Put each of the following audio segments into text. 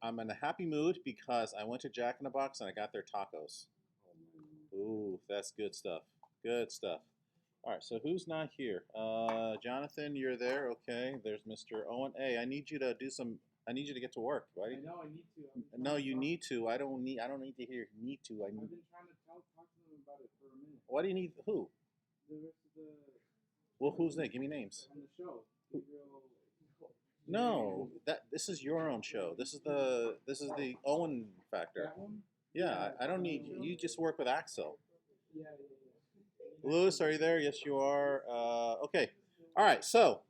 I'm in a happy mood because I went to Jack in the Box and I got their tacos. Ooh, that's good stuff. Good stuff. All right, so who's not here? Jonathan, you're there. Okay, there's Mr. Owen. Hey, I need you to do some. I need you to get to work, right? I know I need to. No, you need to. I don't need. I don't need to hear need to. I I've need. been trying to talk to them about it for a minute. Why do you need who? The rest of the Well, who's that? Give me names. on the show. Who? Gabriel. No, that this is your own show. This is the Owen factor. That one? Yeah, I don't need you. Just work with Axel. Yeah. Lewis, are you there? Yes, you are. Okay. All right. So,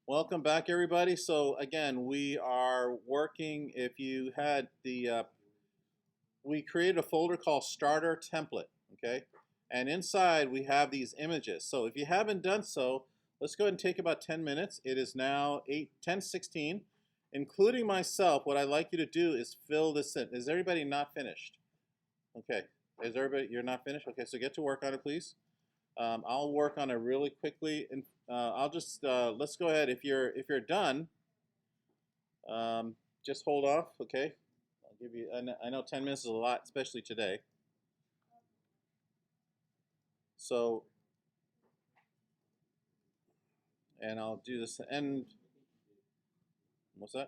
welcome back, everybody. So, again, we are working. If you had we created a folder called Starter Template. Okay. And inside we have these images. So, if you haven't done so, let's go ahead and take about 10 minutes. It is now 10:16. Including myself, what I'd like you to do is fill this in. Is everybody not finished? Okay. Is everybody, you're not finished? Okay, so get to work on it, please. I'll work on it really quickly, and I'll just let's go ahead. If you're done, just hold off. Okay, I'll give you. I know 10 minutes is a lot, especially today. So, and I'll do this. And what's that?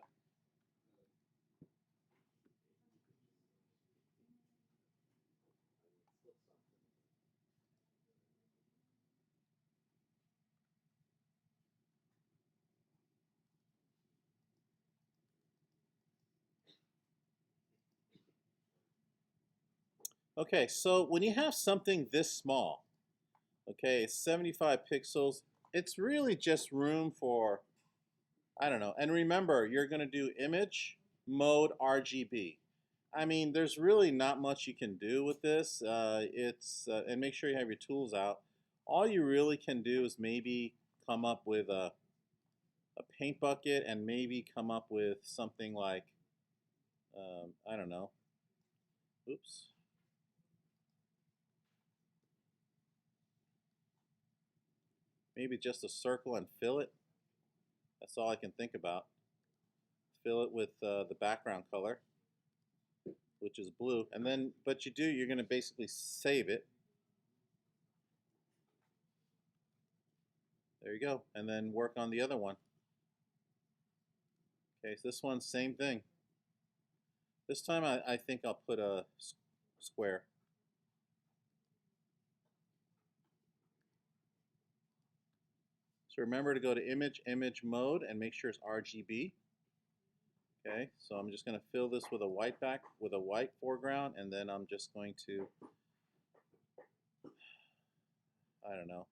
Okay, so when you have something this small, okay, it's 75 pixels. It's really just room for, I don't know. And remember, you're going to do image mode RGB. I mean, there's really not much you can do with this. And make sure you have your tools out. All you really can do is maybe come up with a paint bucket and maybe come up with something like, I don't know. Oops. Maybe just a circle and fill it. That's all I can think about. Fill it with the background color, which is blue. And then, but you're going to basically save it. There you go. And then work on the other one. Okay, so this one's same thing. This time I think I'll put a square. So remember to go to image mode, and make sure it's RGB. Okay, so I'm just going to fill this with a white foreground, and then I'm just going to, I don't know.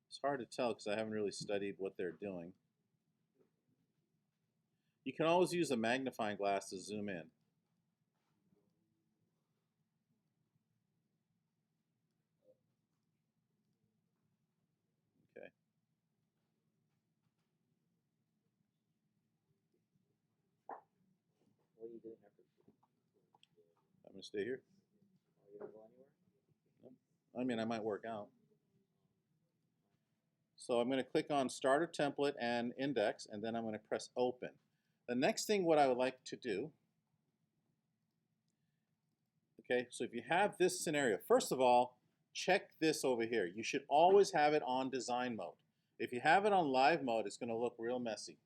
It's hard to tell because I haven't really studied what they're doing. You can always use a magnifying glass to zoom in. Okay. What are you doing after? I'm going to stay here. Are you gonna go anywhere? No. I mean, I might work out. So I'm going to click on Starter Template and Index, and then I'm going to press Open. The next thing what I would like to do, okay, so if you have this scenario, first of all, check this over here. You should always have it on design mode. If you have it on live mode, it's going to look real messy.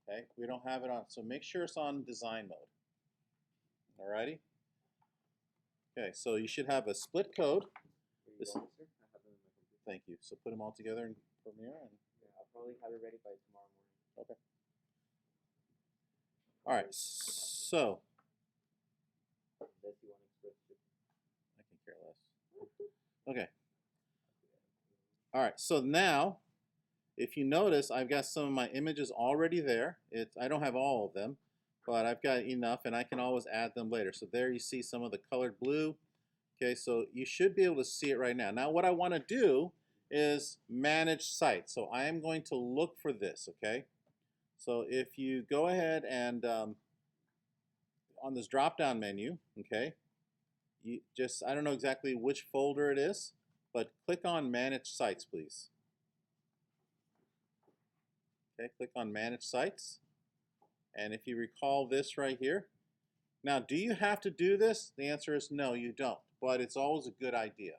Okay, we don't have it on, so make sure it's on design mode. Alrighty? Okay, so you should have a split code. Where you This, going, sir? I have them in my computer. thank you. So put them all together in Premiere. And, Yeah, I'll probably have it ready by tomorrow morning. okay. All right, so Unless you want to express it. I can care less. Okay. All right, so now, if you notice, I've got some of my images already there. I don't have all of them, but I've got enough, and I can always add them later. So there you see some of the colored blue. Okay, so you should be able to see it right now. Now what I want to do is manage site. So I am going to look for this, okay? So if you go ahead and on this drop-down menu, okay, you just, I don't know exactly which folder it is, but click on Manage Sites, please. Okay, click on Manage Sites. And if you recall this right here, now do you have to do this? The answer is no, you don't, but it's always a good idea.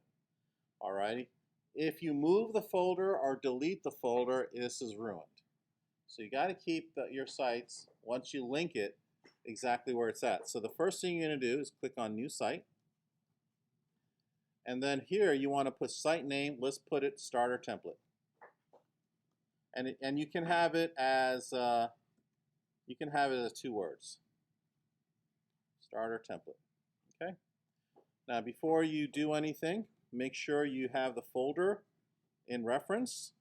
Alrighty. If you move the folder or delete the folder, this is ruined. So you got to keep your sites, once you link it, exactly where it's at. So the first thing you're going to do is click on New Site. And then here you want to put site name. Let's put it Starter Template. And you can have it as 2 words. Starter Template. Okay. Now before you do anything, make sure you have the folder in reference.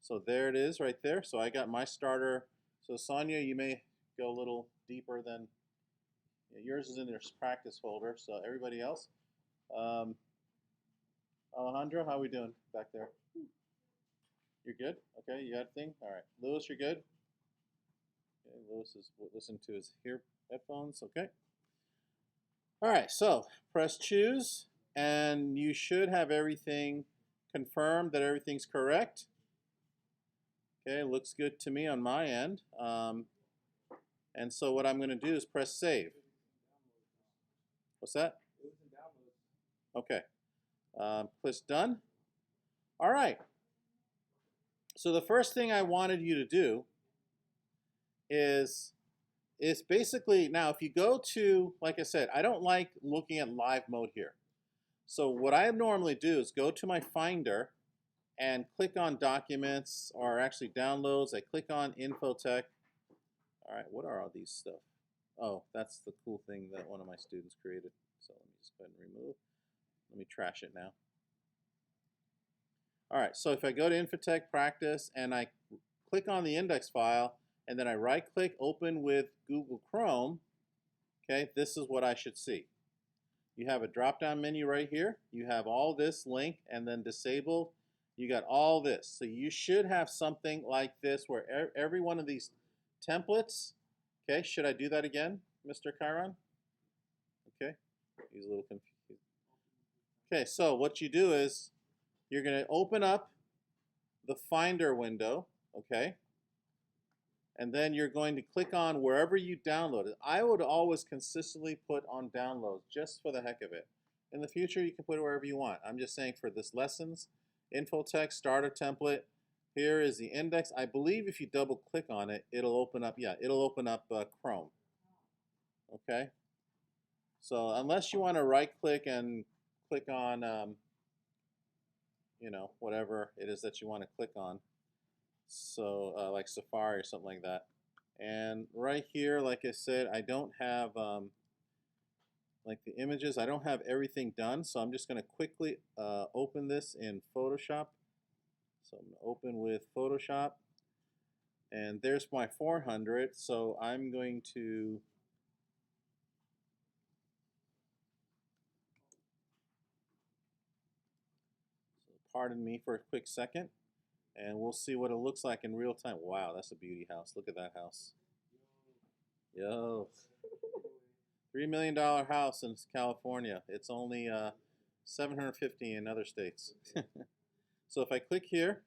So there it is right there. So I got my starter. So Sonia, you may go a little deeper than yours is in your practice folder. So everybody else, Alejandro, how are we doing back there? You're good? Okay, you got a thing? All right. Lewis, you're good? Okay, Lewis is listening to his headphones. Okay. All right, so press choose, and you should have everything confirmed that everything's correct. Okay, looks good to me on my end. And so what I'm going to do is press save. What's that? Okay. Press done. All right. So the first thing I wanted you to do is basically, now if you go to, like I said, I don't like looking at live mode here. So what I normally do is go to my Finder and click on Documents, or actually Downloads. I click on Infotech. All right, what are all these stuff? Oh, that's the cool thing that one of my students created. So let me just go ahead and remove. Let me trash it now. All right, so if I go to Infotech Practice and I click on the index file, and then I right-click Open with Google Chrome, okay, this is what I should see. You have a drop-down menu right here. You have all this link, and then disabled. You got all this. So you should have something like this where every one of these templates, okay, should I do that again, Mr. Chiron? Okay, he's a little confused. Okay, so what you do is you're going to open up the Finder window, okay? And then you're going to click on wherever you downloaded. I would always consistently put on downloads just for the heck of it. In the future, you can put it wherever you want. I'm just saying for this lessons, Infotech, Starter Template, here is the index. I believe if you double click on it, it'll open up, yeah, it'll open up Chrome. Okay? So unless you want to right click and click on, you know, whatever it is that you want to click on. So like Safari or something like that. And right here, like I said, I don't have like the images. I don't have everything done, so I'm just going to quickly open this in Photoshop. So I'm going to open with Photoshop, and there's my 400. So I'm going to pardon me for a quick second. And we'll see what it looks like in real time. Wow, that's a beauty house. Look at that house. Yo. $3 million house in California. It's only $750 in other states. So if I click here,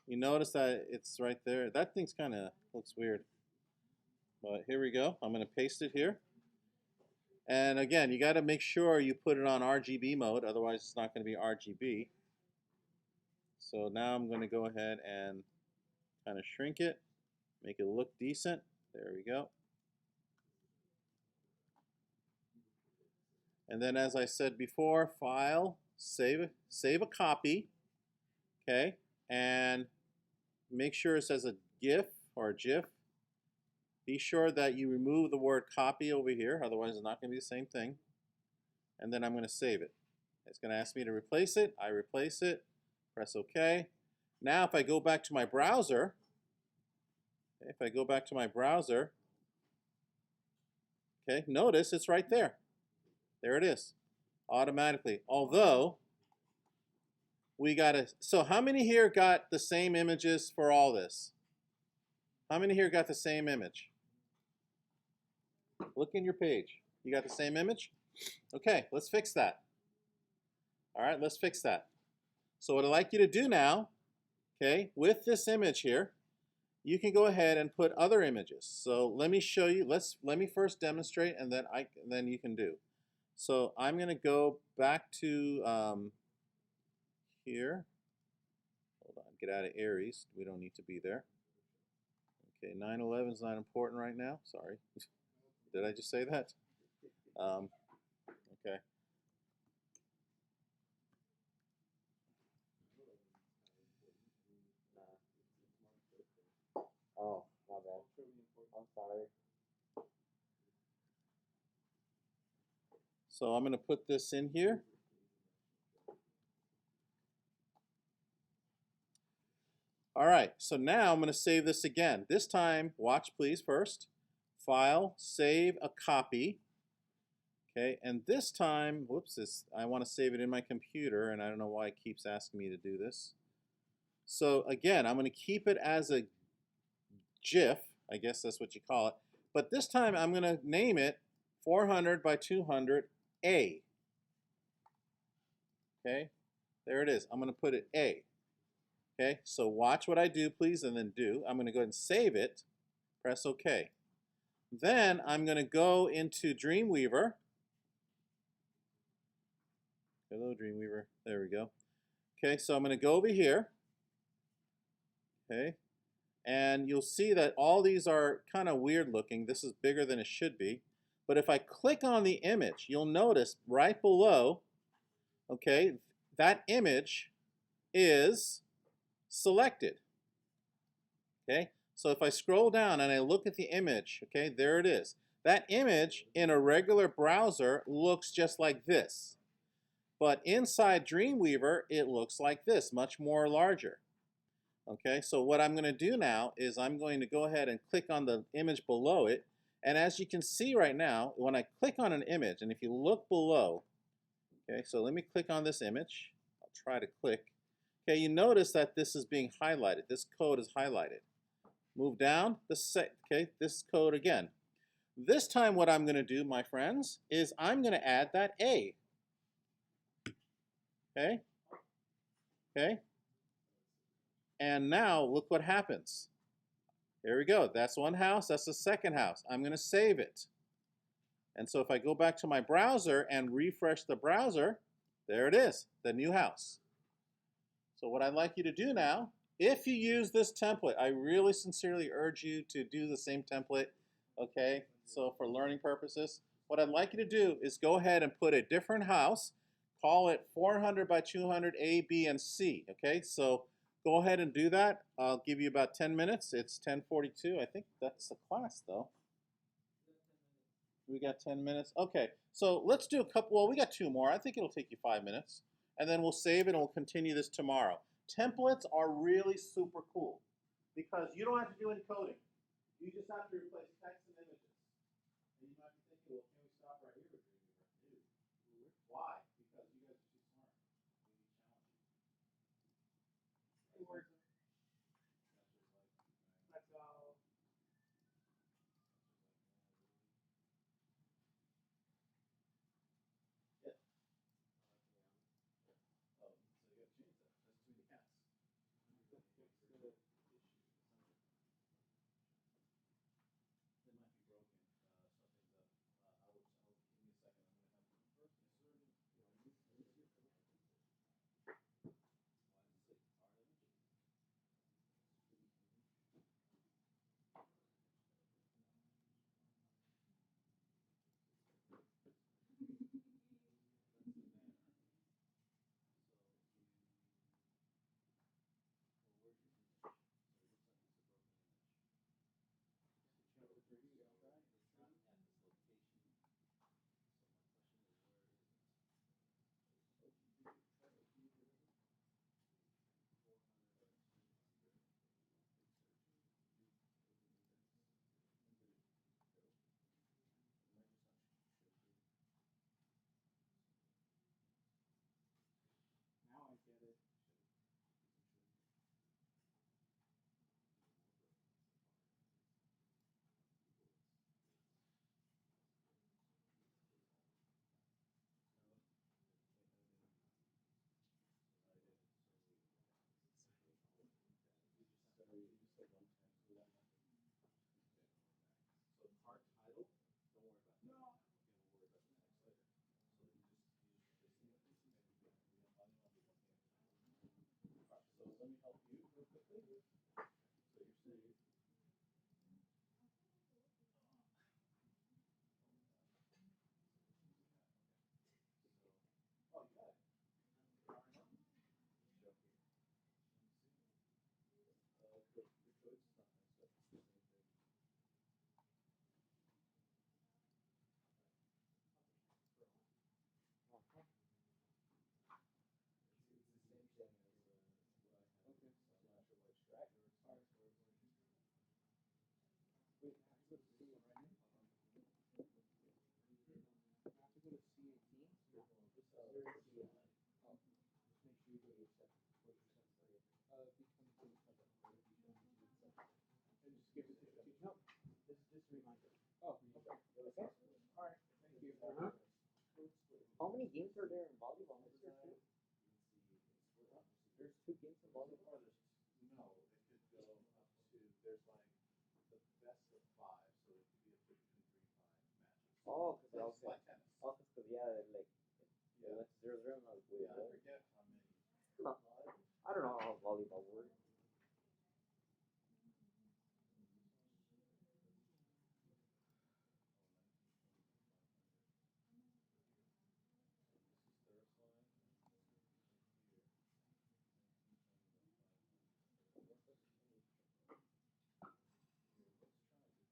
you notice that it's right there. That thing's kind of looks weird. But here we go. I'm going to paste it here. And again, you got to make sure you put it on RGB mode. Otherwise, it's not going to be RGB. So now I'm going to go ahead and kind of shrink it, make it look decent. There we go. And then as I said before, File, save a copy, okay? And make sure it says a GIF or a GIF. Be sure that you remove the word copy over here, otherwise it's not going to be the same thing. And then I'm going to save it. It's going to ask me to replace it. I replace it. Press OK. Now if I go back to my browser, okay, notice it's right there. There it is, automatically. Although, we got to, so how many here got the same images for all this? How many here got the same image? Look in your page. You got the same image? Okay, let's fix that. All right, let's fix that. So what I'd like you to do now, okay, with this image here, you can go ahead and put other images. So let me show you. Let me first demonstrate, and then you can do. So I'm going to go back to here. Hold on, get out of Aries. We don't need to be there. Okay, 9/11 is not important right now. Sorry. Did I just say that? Okay. Oh, my bad. I'm sorry. So I'm going to put this in here. All right, so now I'm going to save this again. This time, watch please first. File, save a copy. Okay, and this time, whoops, I want to save it in my computer, and I don't know why it keeps asking me to do this. So again, I'm going to keep it as a GIF, I guess that's what you call it. But this time, I'm going to name it 400 by 200A. Okay, there it is. I'm going to put it A. Okay, so watch what I do, please, and then do. I'm going to go ahead and save it. Press OK. Then I'm going to go into Dreamweaver. Hello, Dreamweaver. There we go. Okay, so I'm going to go over here. Okay, and you'll see that all these are kind of weird looking. This is bigger than it should be. But if I click on the image, you'll notice right below, okay, that image is selected. Okay, so if I scroll down and I look at the image, okay, there it is. That image in a regular browser looks just like this. But inside Dreamweaver, it looks like this, much more larger. Okay, so what I'm going to do now is I'm going to go ahead and click on the image below it. And as you can see right now, when I click on an image, and if you look below, okay, so let me click on this image. I'll try to click. Okay, you notice that this is being highlighted. This code is highlighted. Move down, okay, this code again. This time what I'm going to do, my friends, is I'm going to add that A. Okay? Okay? And now look what happens. Here we go. That's one house. That's the second house. I'm going to save it. And so if I go back to my browser and refresh the browser, there it is, the new house. So what I'd like you to do now, if you use this template, I really sincerely urge you to do the same template, okay? So for learning purposes, what I'd like you to do is go ahead and put a different house, call it 400 by 200 A, B, and C, okay? So go ahead and do that. I'll give you about 10 minutes. It's 10:42. I think that's the class, though. We got 10 minutes. Okay, so let's do a couple. Well, we got two more. I think it'll take you 5 minutes. And then we'll save it and we'll continue this tomorrow. Templates are really super cool because you don't have to do any coding. You just have to replace text and images. And you might be thinking, well, can we stop right here with Dreamweaver? Why? Because you guys are too smart. We need challenging. That's all. Yeah. Oh, so you got to change that. That's between the cats. It might be broken. Something that I will give me a second. I'm going to have to first insert it. let me help you real quickly. So you're saying. Oh, you got it. The code's not messed up. It's the same thing. It's the same thing as what I have. Okay. So I'm not sure why it's right. All right. Wait, I have to go to C right now? I have to go to C18? No. This is Oh, very it's C. C. Oh, just make sure you do your step. What's your step? B22 setup. And just give it to the teacher? No, this is just a reminder. Oh, okay. Okay. Alright, thank you. Uh-huh. How many games are there in volleyball? Is there two? There's 2 games in volleyball. No, it could go up to, there's like the best of 5, so it could be up to between 3 and 5 matches. Oh, It's because like tennis. oh, cause yeah, like Yeah. it went 0-0 and I was way Yeah, I ahead. forget how many. I don't know how volleyball works. So it's not showing up here. So something happened. So we got to do it in Photoshop. Where is it? Right here? Which one is it? Let's see real quick. This one?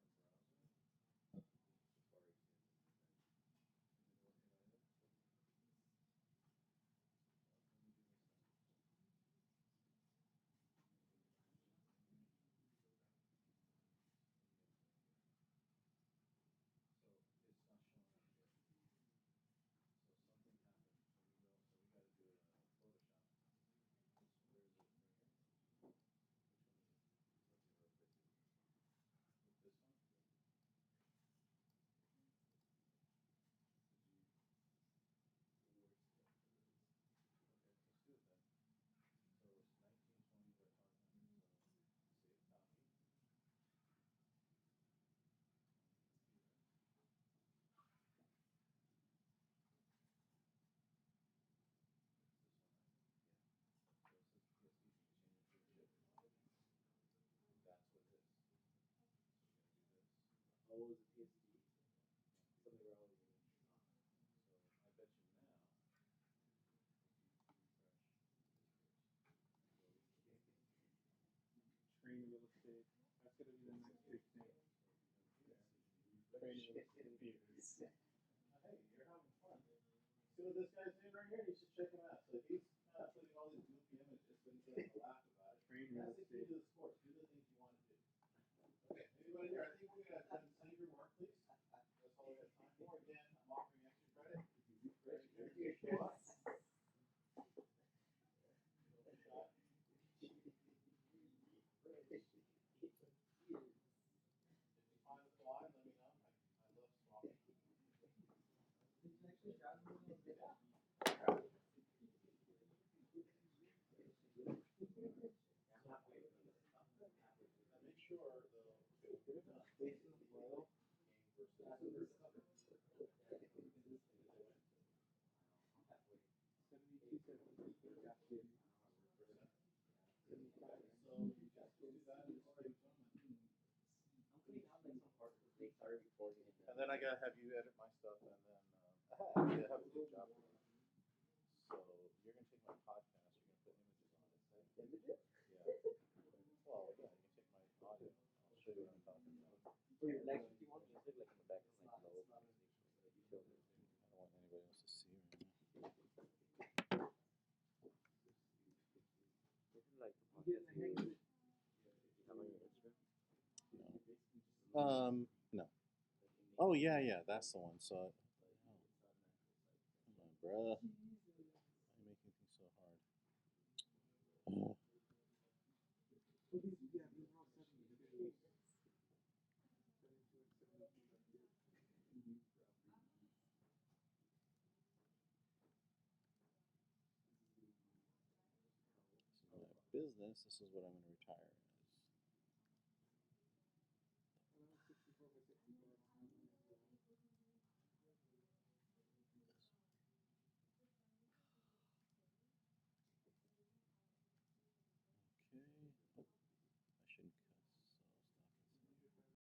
Okay, let's do it then. So it's 1920 by 500. So save copy. So it says PSD, change it to a chip. That's what it is. So we're gonna do this. Oh, it was a PSD. Something wrong with me. So I bet you now, if you refresh this first, Train real estate. That's gonna be the next big thing. so Train you real go here. estate. Hey, you're having fun. See what this guy's doing right here? You should check him out. So he's kind of putting all these goofy images, but he's going to laugh about it. Train real That's the key estate. to the sport. Do the things you want to do. Okay, anybody here? I think we're going to save your mark, please. That's all we have time for. Again, I'm offering extra credit. Ready? Go up. Shot. If you find the fly, let me know. I love swapping. Yeah. And make sure though, okay, when you're done, Place in the foil. game versus. 72, 73, got you. 75, right? So you just do that and just give it to them. I'm putting out like some parts because they started recording it. And then I gotta have you edit my stuff, and then yeah, have a good job. So you're gonna take my podcast, you're gonna put images on it. Images? Yeah. Well, yeah, you can take my audio. I'll show you what I'm talking about. Wait, like if you want music like in the background, like low music, like you show it. I don't want anybody else to see right now. Isn't like the I'm getting the hang of it. have on your Instagram? No. Oh yeah, that's the one. So, come on, bruh. Why are you making things so hard? Oh, these, yeah, these are all 72. 72 and 72. This is my business. This is what I'm gonna retire.